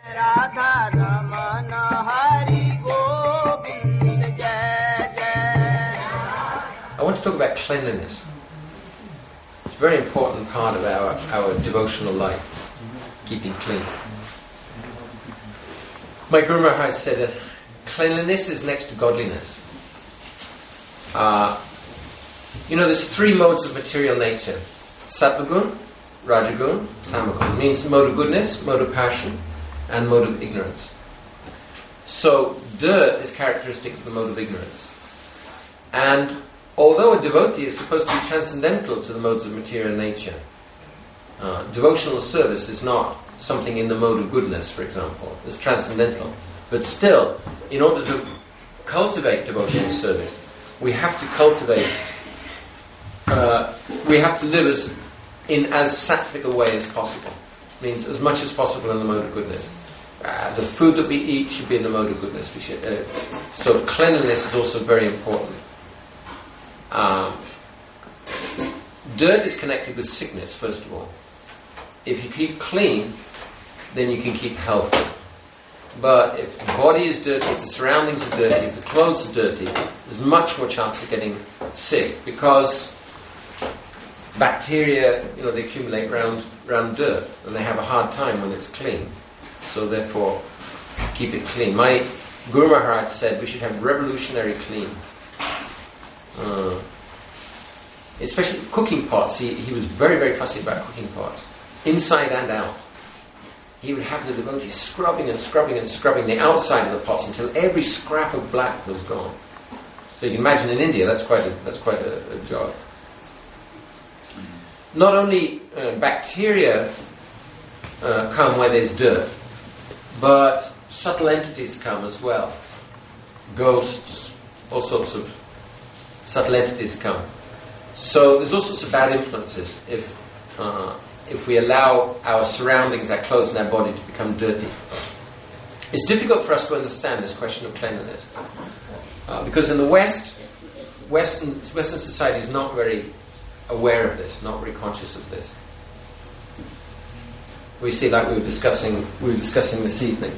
I want to talk about cleanliness. It's a very important part of our devotional life, keeping clean. My Guru Maharaj said that cleanliness is next to godliness. There's three modes of material nature. Sattvagun, Rajagun, Tamagun. It means mode of goodness, mode of passion, and mode of ignorance. So, dirt is characteristic of the mode of ignorance. And although a devotee is supposed to be transcendental to the modes of material nature, devotional service is not something in the mode of goodness, for example. It's transcendental. But still, in order to cultivate devotional service, we have to live in as sattvic a way as possible. Means as much as possible in the mode of goodness. The food that we eat should be in the mode of goodness. So cleanliness is also very important. Dirt is connected with sickness, first of all. If you keep clean, then you can keep healthy. But if the body is dirty, if the surroundings are dirty, if the clothes are dirty, there's much more chance of getting sick, because bacteria, they accumulate around dirt, and they have a hard time when it's clean. So therefore, keep it clean. My Guru Maharaj said we should have revolutionary clean. Especially cooking pots. He was very, very fussy about cooking pots, inside and out. He would have the devotees scrubbing and scrubbing and scrubbing the outside of the pots until every scrap of black was gone. So you can imagine in India that's quite a job. Not only bacteria come where there's dirt, but subtle entities come as well. Ghosts, all sorts of subtle entities come. So there's all sorts of bad influences if we allow our surroundings, our clothes and our body to become dirty. It's difficult for us to understand this question of cleanliness. Because in the Western society is not very aware of this, not very conscious of this. We see, like we were discussing this evening.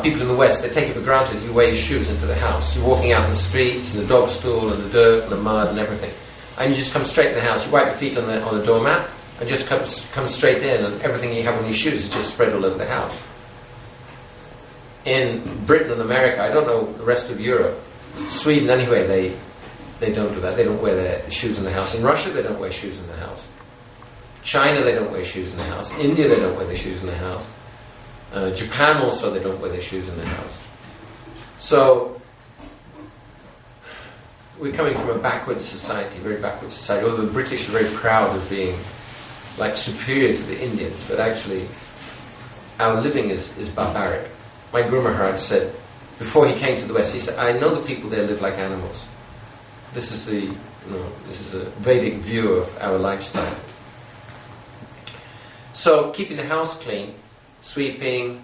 People in the West, they take it for granted you wear your shoes into the house. You're walking out in the streets, and the dog stool, and the dirt, and the mud, and everything. And you just come straight in the house. You wipe your feet on the doormat, and just come straight in, and everything you have on your shoes is just spread all over the house. In Britain and America, I don't know the rest of Europe, Sweden anyway, they don't do that. They don't wear their shoes in the house. In Russia, they don't wear shoes in the house. China, they don't wear shoes in the house. India, they don't wear their shoes in the house. Japan also, they don't wear their shoes in their house. So, we're coming from a backward society, very backward society. Although the British are very proud of being like superior to the Indians, but actually our living is barbaric. My Guru Maharaj said, before he came to the West, he said, I know the people there live like animals. This is a Vedic view of our lifestyle. So, keeping the house clean, sweeping,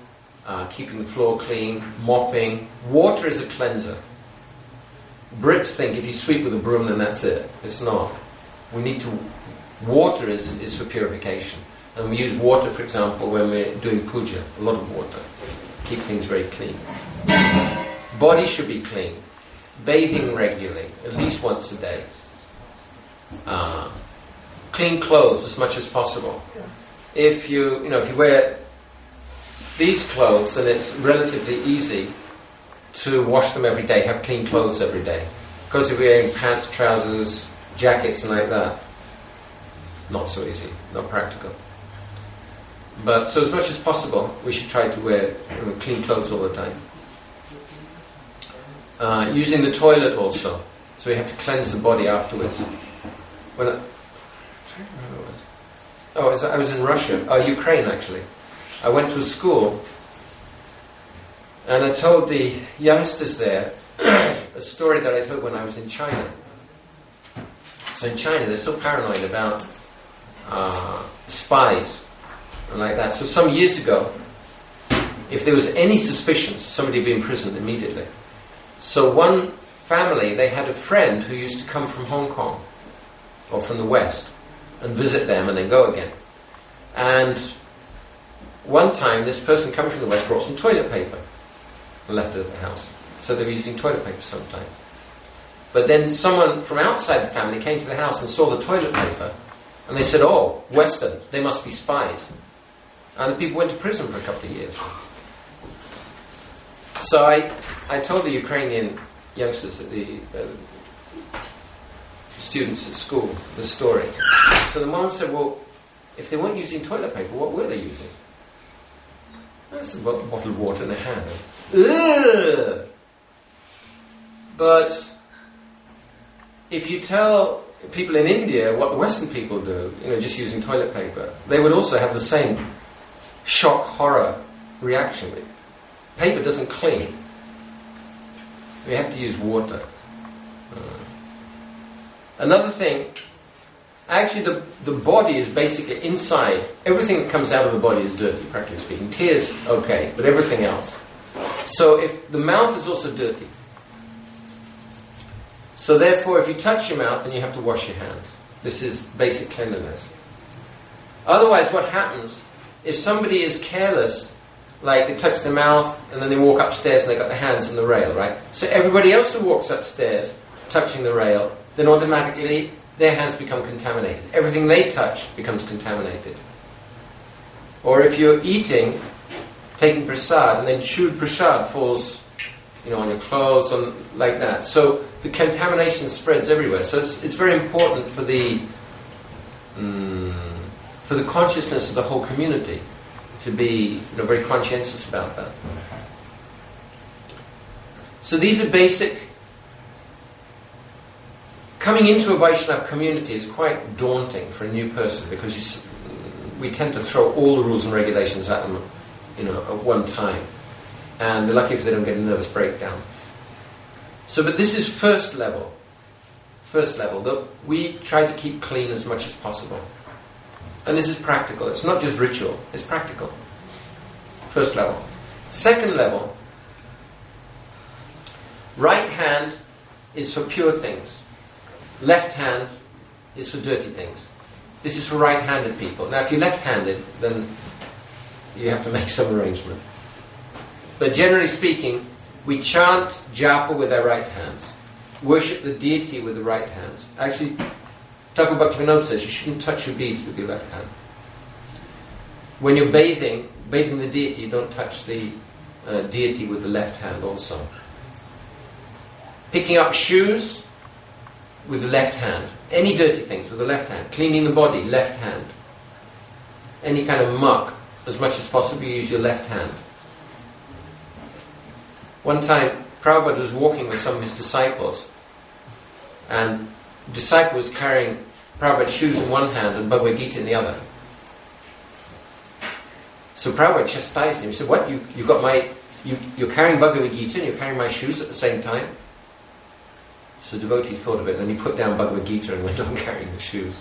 keeping the floor clean, mopping. Water is a cleanser. Brits think if you sweep with a broom, then that's it. It's not. Water is for purification. And we use water, for example, when we're doing puja. A lot of water. Keep things very clean. Body should be clean. Bathing regularly, at least once a day. Clean clothes as much as possible. If you wear these clothes, then it's relatively easy to wash them every day, have clean clothes every day. Because if you're wearing pants, trousers, jackets and like that, not so easy, not practical. But so as much as possible, we should try to wear clean clothes all the time. Using the toilet also, so we have to cleanse the body afterwards. I was in Russia, Ukraine actually. I went to a school and I told the youngsters there a story that I heard when I was in China. So in China they're so paranoid about spies and like that. So some years ago, if there was any suspicion, somebody would be imprisoned immediately. So one family, they had a friend who used to come from Hong Kong or from the West and visit them and then go again. And one time this person coming from the West brought some toilet paper and left it at the house. So they were using toilet paper sometimes. But then someone from outside the family came to the house and saw the toilet paper, and they said, oh, Western, they must be spies. And the people went to prison for a couple of years. So I told the Ukrainian youngsters, the students at school, the story. So the mom said, well, if they weren't using toilet paper, what were they using? I said, well, a bottle of water in a hand. Ugh! But if you tell people in India what the Western people do, just using toilet paper, they would also have the same shock, horror reaction. Paper doesn't clean. We have to use water. Another thing, actually the body is basically inside. Everything that comes out of the body is dirty, practically speaking. Tears, okay, but everything else. So if the mouth is also dirty. So therefore, if you touch your mouth, then you have to wash your hands. This is basic cleanliness. Otherwise, what happens, if somebody is careless, like they touch their mouth and then they walk upstairs and they got their hands on the rail, right? So everybody else who walks upstairs touching the rail, then automatically their hands become contaminated. Everything they touch becomes contaminated. Or if you're eating, taking prasad, and then chewed prasad falls, on your clothes, like that. So the contamination spreads everywhere. So it's very important for the consciousness of the whole community to be very conscientious about that. So these are basic. Coming into a Vaishnava community is quite daunting for a new person because we tend to throw all the rules and regulations at them, at one time, and they're lucky if they don't get a nervous breakdown. So, but this is first level. First level, that we try to keep clean as much as possible, and this is practical. It's not just ritual; it's practical. First level. Second level. Right hand is for pure things. Left hand is for dirty things. This is for right-handed people. Now, if you're left-handed, then you have to make some arrangement. But generally speaking, we chant japa with our right hands, worship the deity with the right hands. Actually, Thakur Bhaktivinoda says you shouldn't touch your beads with your left hand. When you're bathing the deity, you don't touch the deity with the left hand also. Picking up shoes with the left hand. Any dirty things with the left hand. Cleaning the body, left hand. Any kind of muck, as much as possible, you use your left hand. One time, Prabhupada was walking with some of his disciples, and the disciple was carrying Prabhupada's shoes in one hand and Bhagavad Gita in the other. So Prabhupada chastised him. He said, what, you're carrying Bhagavad Gita and you're carrying my shoes at the same time? So the devotee thought of it, and he put down Bhagavad Gita and went on carrying the shoes.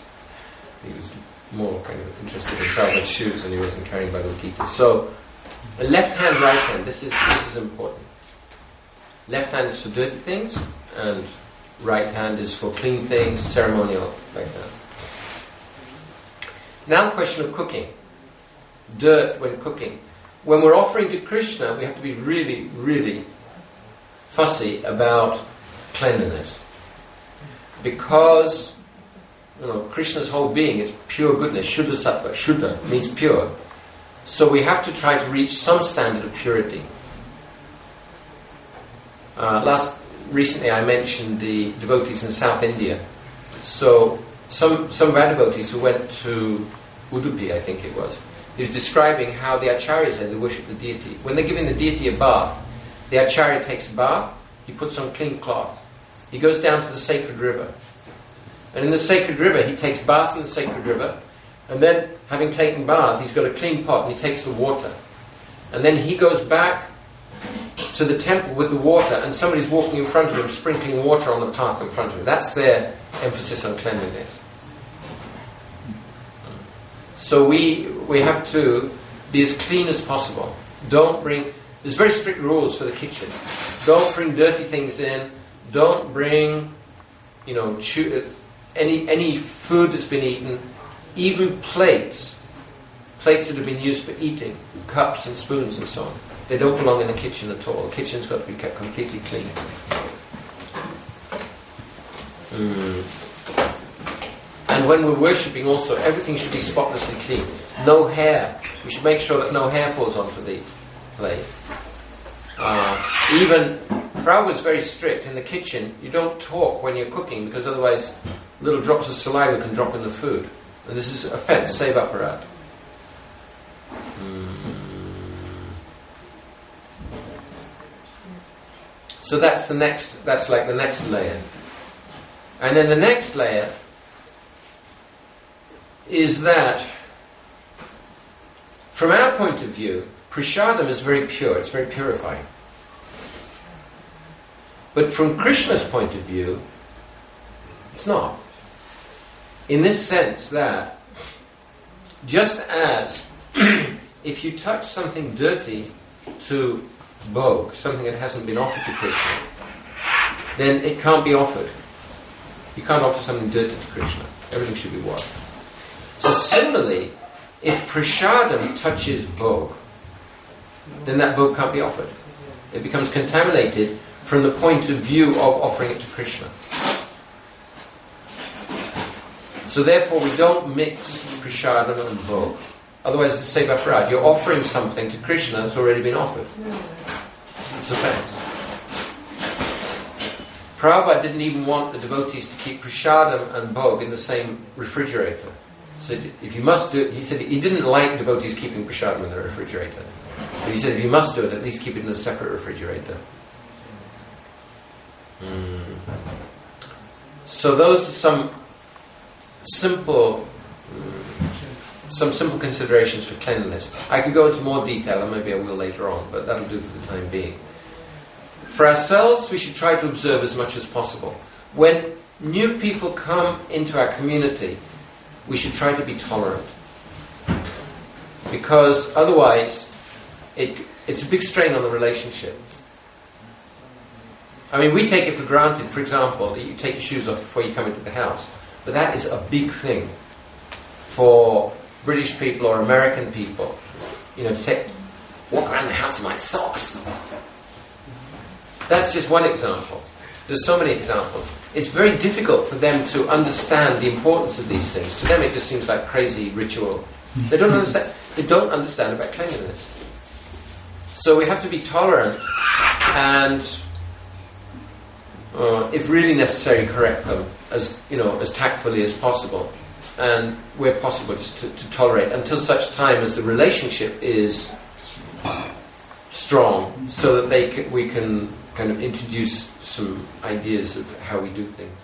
He was more kind of interested in Prabhupada's shoes and he wasn't carrying Bhagavad Gita. So, left hand, right hand, this is important. Left hand is for dirty things, and right hand is for clean things, ceremonial, like that. Now the question of cooking. Dirt when cooking. When we're offering to Krishna, we have to be really, really fussy about cleanliness, because Krishna's whole being is pure goodness. Shuddha sattva. Shuddha means pure. So we have to try to reach some standard of purity. Recently I mentioned the devotees in South India. So some of our devotees who went to Udupi, I think it was, he was describing how the acharyas there, they worship the deity. When they're giving the deity a bath, the acharya takes a bath, he puts on clean cloth. He goes down to the sacred river. And in the sacred river, he takes bath in the sacred river. And then, having taken bath, he's got a clean pot and he takes the water. And then he goes back to the temple with the water, and somebody's walking in front of him, sprinkling water on the path in front of him. That's their emphasis on cleanliness. So we have to be as clean as possible. There's very strict rules for the kitchen. Don't bring dirty things in. Don't bring, any food that's been eaten, even plates plates that have been used for eating, cups and spoons and so on. They don't belong in the kitchen at all. The kitchen's got to be kept completely clean. And when we're worshipping also, everything should be spotlessly clean. No hair. We should make sure that no hair falls onto the plate. Even Prabhupada's very strict. In the kitchen, you don't talk when you're cooking, because otherwise little drops of saliva can drop in the food. And this is offense, save aparat. So that's like the next layer. And then the next layer is that, from our point of view, prasadam is very pure, it's very purifying. But from Krishna's point of view, it's not. In this sense that, just as if you touch something dirty to Bhog, something that hasn't been offered to Krishna, then it can't be offered. You can't offer something dirty to Krishna. Everything should be washed. So similarly, if prasadam touches Bhog, then that Bhog can't be offered. It becomes contaminated from the point of view of offering it to Krishna. So therefore we don't mix prasadam and Bhog. Otherwise it's seva parad. You're offering something to Krishna that's already been offered. It's offense. Prabhupada didn't even want the devotees to keep prasadam and Bhog in the same refrigerator. So if you must do it, he said he didn't like devotees keeping prasadam in the refrigerator. But he said if you must do it, at least keep it in a separate refrigerator. So those are some simple considerations for cleanliness. I could go into more detail, and maybe I will later on, but that'll do for the time being. For ourselves, we should try to observe as much as possible. When new people come into our community, we should try to be tolerant. Because otherwise, it's a big strain on the relationship. I mean, we take it for granted, for example, that you take your shoes off before you come into the house. But that is a big thing for British people or American people. To say, walk around the house in my socks. That's just one example. There's so many examples. It's very difficult for them to understand the importance of these things. To them it just seems like crazy ritual. They don't understand about cleanliness. So we have to be tolerant and, if really necessary, correct them as tactfully as possible. And where possible, just to tolerate until such time as the relationship is strong, so that we can kind of introduce some ideas of how we do things.